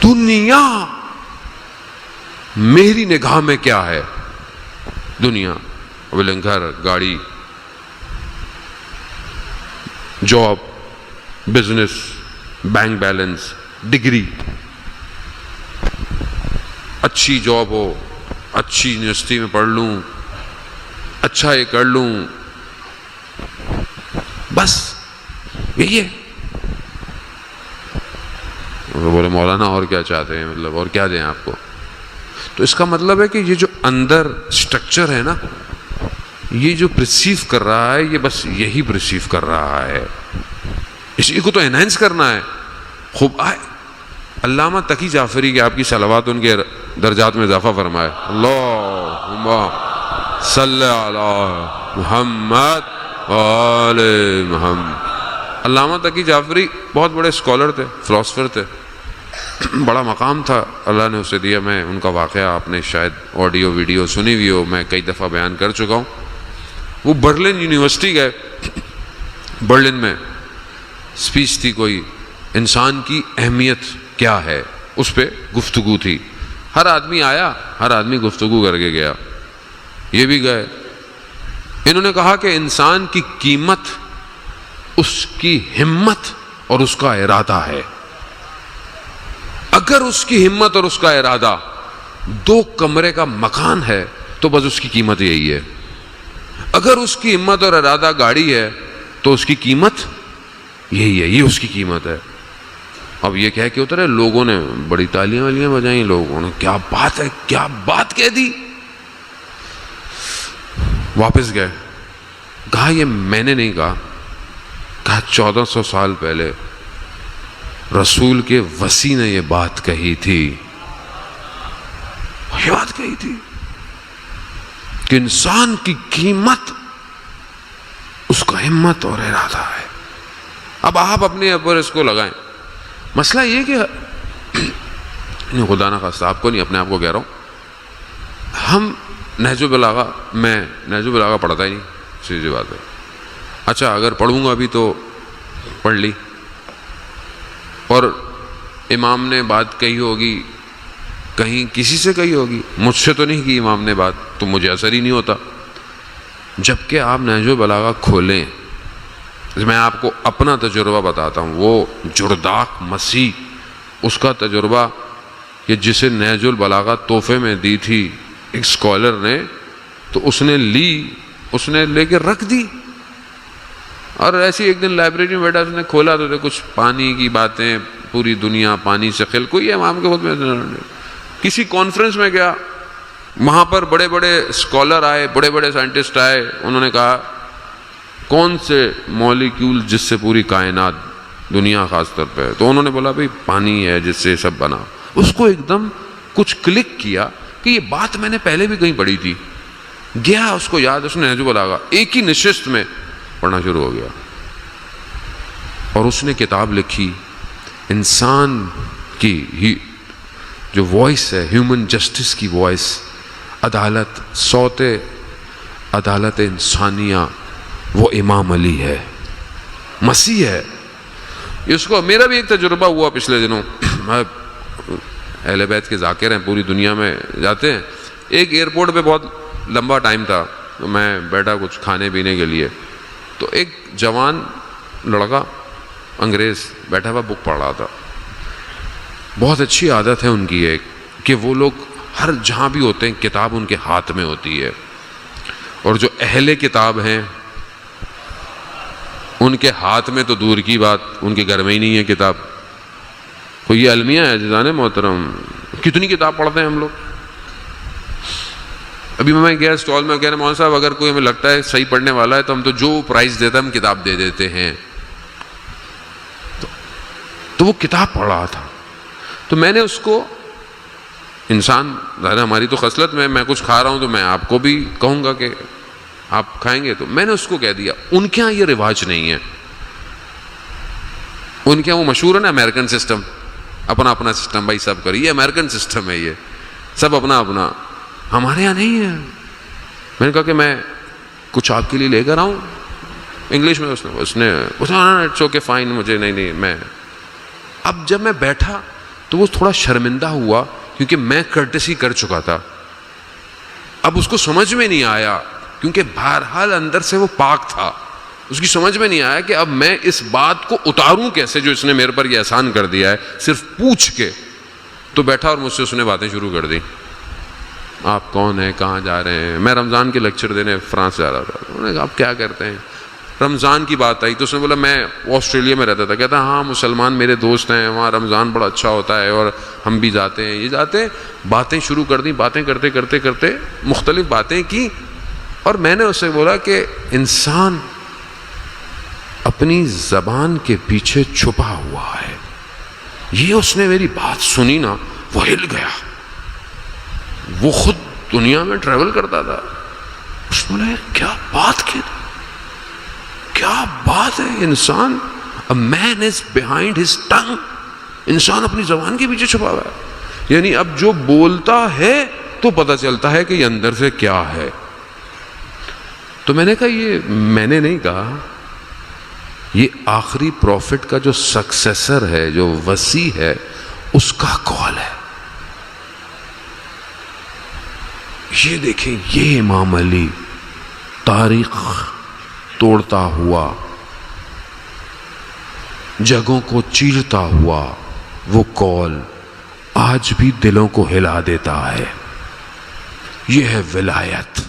دنیا میری نگاہ میں کیا ہے؟ دنیا بولے گھر، گاڑی، job, business, bank balance, degree, اچھی جاب ہو، اچھی یونیورسٹی میں پڑھ لوں، اچھا یہ کر لوں، بس یہی ہے. بولے مولانا اور کیا چاہتے ہیں، مطلب اور کیا دیں آپ کو؟ تو اس کا مطلب ہے کہ یہ جو اندر اسٹرکچر ہے نا، یہ جو پرسیو کر رہا ہے، یہ بس یہی پرسیو کر رہا ہے، اسی کو تو انہینس کرنا ہے. خوب آئے علامہ تقی جعفری کے، آپ کی صلوات ان کے درجات میں اضافہ فرمائے. اللہم صلی علی محمد آل محمد. علامہ تقی جعفری بہت بڑے اسکالر تھے، فلاسفر تھے، بڑا مقام تھا اللہ نے اسے دیا. میں ان کا واقعہ آپ نے شاید آڈیو ویڈیو سنی ہوئی ہو، میں کئی دفعہ بیان کر چکا ہوں. وہ برلن یونیورسٹی گئے، برلن میں اسپیچ تھی کوئی، انسان کی اہمیت کیا ہے، اس پہ گفتگو تھی. ہر آدمی آیا، ہر آدمی گفتگو کر کے گیا. یہ بھی گئے. انہوں نے کہا کہ انسان کی قیمت اس کی ہمت اور اس کا ارادہ ہے. اگر اس کی ہمت اور اس کا ارادہ 2 کمرے کا مکان ہے تو بس اس کی قیمت یہی ہے. اگر اس کی ہمت اور ارادہ گاڑی ہے تو اس کی قیمت یہی ہے، یہ اس کی قیمت ہے. اب یہ کہہ کے اترے، لوگوں نے بڑی تالیاں والیاں بجائیں، لوگوں نے کیا بات ہے، کیا بات کہہ دی. واپس گئے. کہا یہ میں نے نہیں کہا، کہا 1400 سال پہلے رسول کے وصی نے یہ بات کہی تھی. یہ بات کہی تھی کہ انسان کی قیمت اس کا ہمت اور ارادہ ہے. اب آپ اپنے اوپر اس کو لگائیں. مسئلہ یہ کہ خدا نہ خواستہ آپ کو نہیں، اپنے آپ کو کہہ رہا ہوں، ہم نہج البلاغہ، میں نہج البلاغہ پڑھتا ہی نہیں، سیدھی بات ہے. اچھا اگر پڑھوں گا بھی تو پڑھ لی، اور امام نے بات کہی ہوگی، کہیں کسی سے کہی ہوگی، مجھ سے تو نہیں کی امام نے بات، تو مجھے اثر ہی نہیں ہوتا. جبکہ آپ نہج البلاغہ کھولیں، میں آپ کو اپنا تجربہ بتاتا ہوں. وہ جرداق مسیح، اس کا تجربہ کہ جسے نہج البلاغہ تحفے میں دی تھی ایک اسکالر نے، تو اس نے لی، اس نے لے کے رکھ دی. اور ایسی ایک دن لائبریری میں بیٹھا، اس نے کھولا تو کچھ پانی کی باتیں، پوری دنیا پانی سے خل. کوئی امام کے خود میں کسی کانفرنس میں گیا، وہاں پر بڑے بڑے اسکالر آئے، بڑے بڑے سائنٹسٹ آئے. انہوں نے کہا کون سے مالیکیول جس سے پوری کائنات، دنیا خاص طور پہ، تو انہوں نے بولا بھائی پانی ہے جس سے سب بنا. اس کو ایک دم کچھ کلک کیا کہ یہ بات میں نے پہلے بھی کہیں پڑھی تھی. گیا اس کو یاد، اس نے نہج البلاغہ ایک ہی نشست میں پڑھنا شروع ہو گیا. اور اس نے کتاب لکھی، انسان کی جو وائس ہے، ہیومن جسٹس کی وائس، عدالت، صوت عدالت انسانیہ، وہ امام علی ہے، مسیح ہے. اس کو میرا بھی ایک تجربہ ہوا پچھلے دنوں. اہل بیت کے ذاکر ہیں، پوری دنیا میں جاتے ہیں. ایک ایئرپورٹ پہ بہت لمبا ٹائم تھا، تو میں بیٹھا کچھ کھانے پینے کے لیے. تو ایک جوان لڑکا انگریز بیٹھا ہوا بک پڑھ رہا تھا. بہت اچھی عادت ہے ان کی ایک کہ وہ لوگ ہر جہاں بھی ہوتے ہیں کتاب ان کے ہاتھ میں ہوتی ہے. اور جو اہل کتاب ہیں ان کے ہاتھ میں تو دور کی بات، ان کے گھر میں ہی نہیں ہے کتاب. کوئی یہ المیہ ہے عزیزان محترم، کتنی کتاب پڑھتے ہیں ہم لوگ. ابھی میں گیا اسٹال میں، کہہ رہے مولانا صاحب اگر کوئی ہمیں لگتا ہے صحیح پڑھنے والا ہے تو ہم تو جو پرائز دیتا ہے ہم کتاب دے دیتے ہیں. تو وہ کتاب پڑھ رہا تھا. تو میں نے اس کو، انسان ظاہر ہماری تو خصلت میں کچھ کھا رہا ہوں تو میں آپ کو بھی کہوں گا کہ آپ کھائیں گے، تو میں نے اس کو کہہ دیا ان کے ہاں یہ رواج نہیں ہے. ان کے ہاں وہ مشہور ہے نا امریکن سسٹم، اپنا اپنا سسٹم، بھائی سب کریے، امریکن سسٹم ہے، یہ سب اپنا اپنا. ہمارے یہاں نہیں ہے. میں نے کہا کہ میں کچھ آپ کے لیے لے کر آؤں. انگلش میں اس نے اٹس اوکے فائن، مجھے نہیں میں. اب جب میں بیٹھا تو وہ تھوڑا شرمندہ ہوا کیونکہ میں کرٹسی کر چکا تھا. اب اس کو سمجھ میں نہیں آیا کیونکہ بہرحال اندر سے وہ پاک تھا, اس کی سمجھ میں نہیں آیا کہ اب میں اس بات کو اتاروں کیسے جو اس نے میرے پر یہ احسان کر دیا ہے صرف پوچھ کے. تو بیٹھا اور مجھ سے اس نے باتیں شروع کر دی. آپ کون ہیں, کہاں جا رہے ہیں؟ میں رمضان کے لیکچر دینے فرانس جا رہا تھا. انہوں نے کہا آپ کیا کرتے ہیں؟ رمضان کی بات آئی تو اس نے بولا میں آسٹریلیا میں رہتا تھا. کہتا ہاں مسلمان میرے دوست ہیں, وہاں رمضان بڑا اچھا ہوتا ہے اور ہم بھی جاتے ہیں, یہ جاتے ہیں. باتیں شروع کر دیں, باتیں کرتے کرتے کرتے مختلف باتیں کی. اور میں نے اسے بولا کہ انسان اپنی زبان کے پیچھے چھپا ہوا ہے. یہ اس نے میری بات سنی نا, وہ ہل گیا. وہ خود دنیا میں ٹریول کرتا تھا. اس نے بولا کیا بات کی, کیا بات ہے. انسان a man is behind his tongue, انسان اپنی زبان کے پیچھے چھپا ہوا ہے. یعنی اب جو بولتا ہے تو پتہ چلتا ہے کہ یہ اندر سے کیا ہے. تو میں نے کہا یہ میں نے نہیں کہا, یہ آخری پروفٹ کا جو سکسیسر ہے, جو وصی ہے, اس کا قول ہے. یہ دیکھیں, یہ امام علی تاریخ توڑتا ہوا, جگہوں کو چیرتا ہوا, وہ قول آج بھی دلوں کو ہلا دیتا ہے. یہ ہے ولایت.